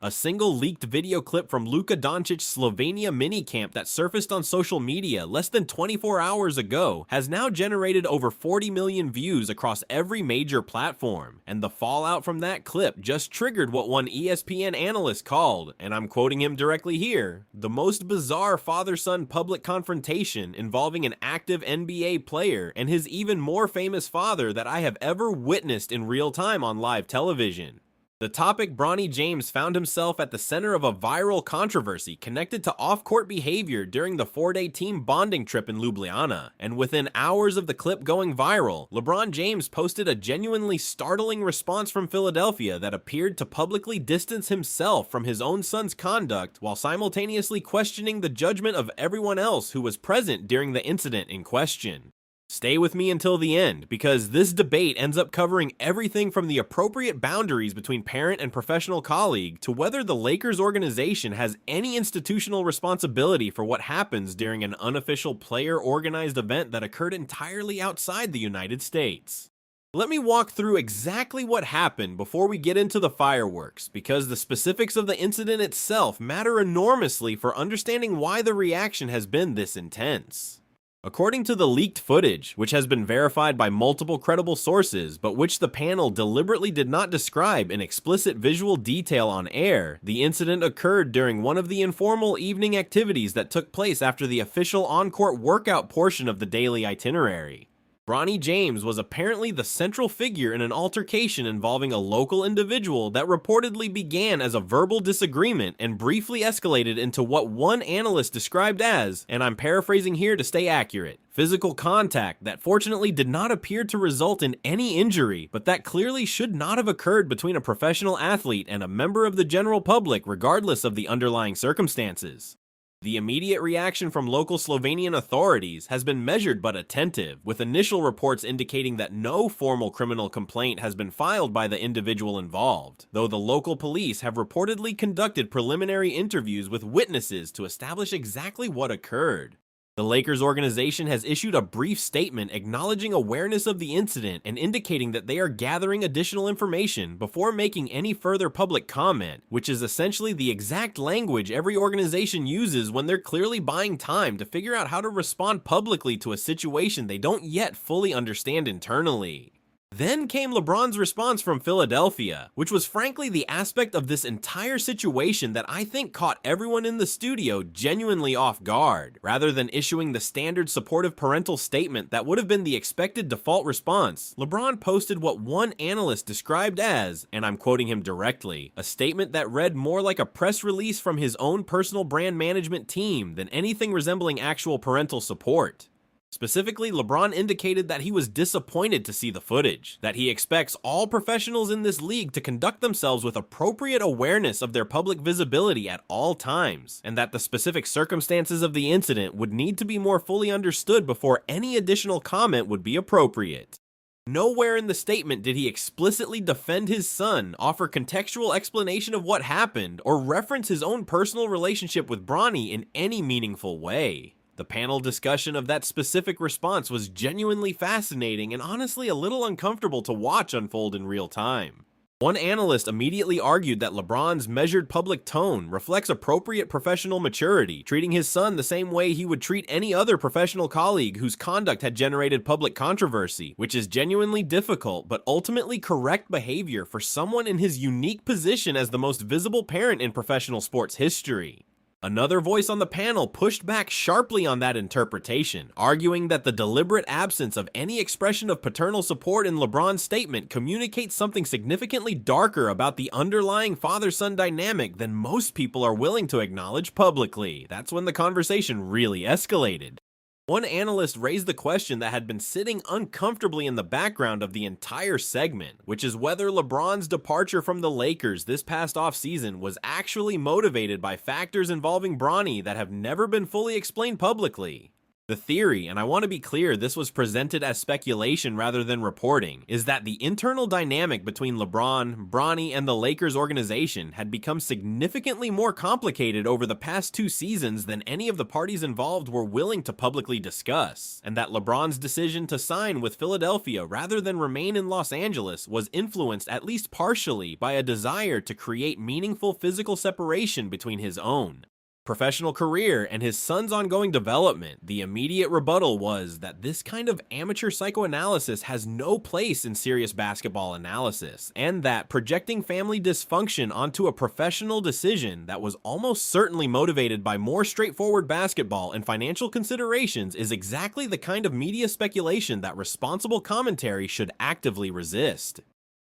A single leaked video clip from Luka Doncic's Slovenia minicamp that surfaced on social media less than 24 hours ago has now generated over 40 million views across every major platform, and the fallout from that clip just triggered what one ESPN analyst called, and I'm quoting him directly here, the most bizarre father-son public confrontation involving an active NBA player and his even more famous father that I have ever witnessed in real time on live television. The topic Bronny James found himself at the center of a viral controversy connected to off-court behavior during the 4-day team bonding trip in Ljubljana, and within hours of the clip going viral, LeBron James posted a genuinely startling response from Philadelphia that appeared to publicly distance himself from his own son's conduct while simultaneously questioning the judgment of everyone else who was present during the incident in question. Stay with me until the end, because this debate ends up covering everything from the appropriate boundaries between parent and professional colleague to whether the Lakers organization has any institutional responsibility for what happens during an unofficial player-organized event that occurred entirely outside the United States. Let me walk through exactly what happened before we get into the fireworks, because the specifics of the incident itself matter enormously for understanding why the reaction has been this intense. According to the leaked footage, which has been verified by multiple credible sources, but which the panel deliberately did not describe in explicit visual detail on air, the incident occurred during one of the informal evening activities that took place after the official on-court workout portion of the daily itinerary. Bronny James was apparently the central figure in an altercation involving a local individual that reportedly began as a verbal disagreement and briefly escalated into what one analyst described as, and I'm paraphrasing here to stay accurate, physical contact that fortunately did not appear to result in any injury, but that clearly should not have occurred between a professional athlete and a member of the general public regardless of the underlying circumstances. The immediate reaction from local Slovenian authorities has been measured but attentive, with initial reports indicating that no formal criminal complaint has been filed by the individual involved, though the local police have reportedly conducted preliminary interviews with witnesses to establish exactly what occurred. The Lakers organization has issued a brief statement acknowledging awareness of the incident and indicating that they are gathering additional information before making any further public comment, which is essentially the exact language every organization uses when they're clearly buying time to figure out how to respond publicly to a situation they don't yet fully understand internally. Then came LeBron's response from Philadelphia, which was frankly the aspect of this entire situation that I think caught everyone in the studio genuinely off guard. Rather than issuing the standard supportive parental statement that would have been the expected default response, LeBron posted what one analyst described as, and I'm quoting him directly, a statement that read more like a press release from his own personal brand management team than anything resembling actual parental support. Specifically, LeBron indicated that he was disappointed to see the footage, that he expects all professionals in this league to conduct themselves with appropriate awareness of their public visibility at all times, and that the specific circumstances of the incident would need to be more fully understood before any additional comment would be appropriate. Nowhere in the statement did he explicitly defend his son, offer contextual explanation of what happened, or reference his own personal relationship with Bronny in any meaningful way. The panel discussion of that specific response was genuinely fascinating and honestly a little uncomfortable to watch unfold in real time. One analyst immediately argued that LeBron's measured public tone reflects appropriate professional maturity, treating his son the same way he would treat any other professional colleague whose conduct had generated public controversy, which is genuinely difficult but ultimately correct behavior for someone in his unique position as the most visible parent in professional sports history. Another voice on the panel pushed back sharply on that interpretation, arguing that the deliberate absence of any expression of paternal support in LeBron's statement communicates something significantly darker about the underlying father-son dynamic than most people are willing to acknowledge publicly. That's when the conversation really escalated. One analyst raised the question that had been sitting uncomfortably in the background of the entire segment, which is whether LeBron's departure from the Lakers this past offseason was actually motivated by factors involving Bronny that have never been fully explained publicly. The theory, and I want to be clear, this was presented as speculation rather than reporting, is that the internal dynamic between LeBron, Bronny, and the Lakers organization had become significantly more complicated over the past 2 seasons than any of the parties involved were willing to publicly discuss, and that LeBron's decision to sign with Philadelphia rather than remain in Los Angeles was influenced at least partially by a desire to create meaningful physical separation between his own professional career and his son's ongoing development. The immediate rebuttal was that this kind of amateur psychoanalysis has no place in serious basketball analysis, and that projecting family dysfunction onto a professional decision that was almost certainly motivated by more straightforward basketball and financial considerations is exactly the kind of media speculation that responsible commentary should actively resist.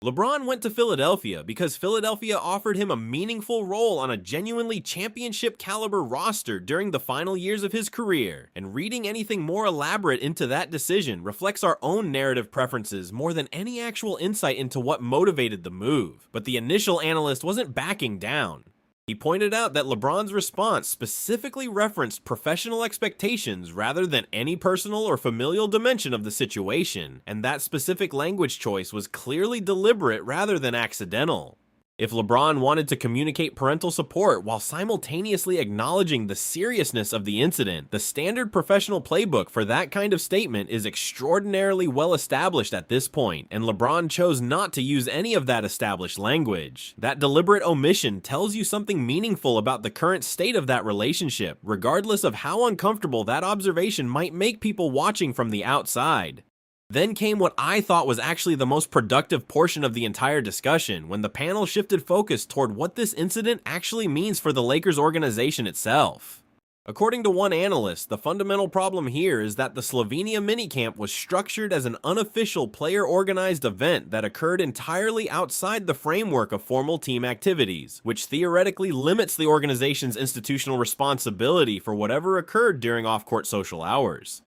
LeBron went to Philadelphia because Philadelphia offered him a meaningful role on a genuinely championship-caliber roster during the final years of his career, and reading anything more elaborate into that decision reflects our own narrative preferences more than any actual insight into what motivated the move. But the initial analyst wasn't backing down. He pointed out that LeBron's response specifically referenced professional expectations rather than any personal or familial dimension of the situation, and that specific language choice was clearly deliberate rather than accidental. If LeBron wanted to communicate parental support while simultaneously acknowledging the seriousness of the incident, the standard professional playbook for that kind of statement is extraordinarily well established at this point, and LeBron chose not to use any of that established language. That deliberate omission tells you something meaningful about the current state of that relationship, regardless of how uncomfortable that observation might make people watching from the outside. Then came what I thought was actually the most productive portion of the entire discussion, when the panel shifted focus toward what this incident actually means for the Lakers organization itself. According to one analyst, the fundamental problem here is that the Slovenia minicamp was structured as an unofficial player-organized event that occurred entirely outside the framework of formal team activities, which theoretically limits the organization's institutional responsibility for whatever occurred during off-court social hours.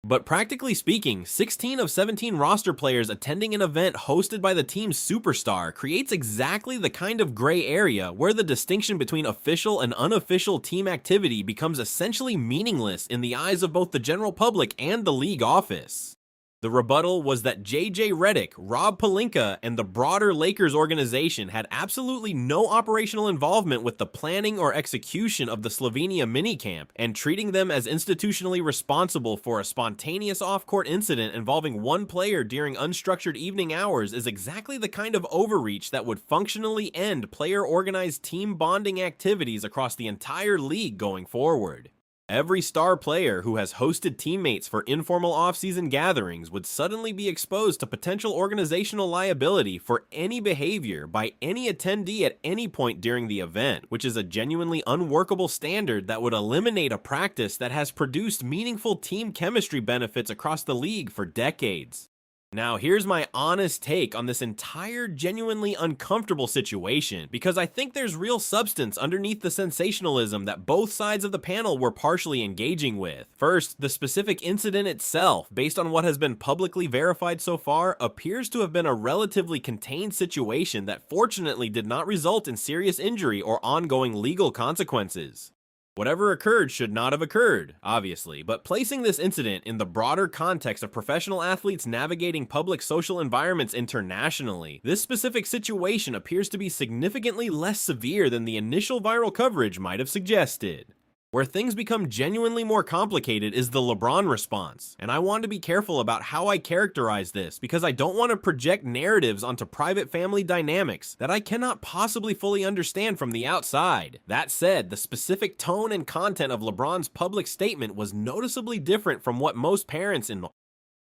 But practically speaking, 16 of 17 roster players attending an event hosted by the team's superstar creates exactly the kind of gray area where the distinction between official and unofficial team activity becomes essentially meaningless in the eyes of both the general public and the league office. The rebuttal was that JJ Redick, Rob Pelinka, and the broader Lakers organization had absolutely no operational involvement with the planning or execution of the Slovenia minicamp, and treating them as institutionally responsible for a spontaneous off-court incident involving one player during unstructured evening hours is exactly the kind of overreach that would functionally end player-organized team bonding activities across the entire league going forward. Every star player who has hosted teammates for informal off-season gatherings would suddenly be exposed to potential organizational liability for any behavior by any attendee at any point during the event, which is a genuinely unworkable standard that would eliminate a practice that has produced meaningful team chemistry benefits across the league for decades. Now, here's my honest take on this entire genuinely uncomfortable situation, because I think there's real substance underneath the sensationalism that both sides of the panel were partially engaging with. First, the specific incident itself, based on what has been publicly verified so far, appears to have been a relatively contained situation that fortunately did not result in serious injury or ongoing legal consequences. Whatever occurred should not have occurred, obviously, but placing this incident in the broader context of professional athletes navigating public social environments internationally, this specific situation appears to be significantly less severe than the initial viral coverage might have suggested. Where things become genuinely more complicated is the LeBron response, and I want to be careful about how I characterize this because I don't want to project narratives onto private family dynamics that I cannot possibly fully understand from the outside. That said, the specific tone and content of LeBron's public statement was noticeably different from what most parents in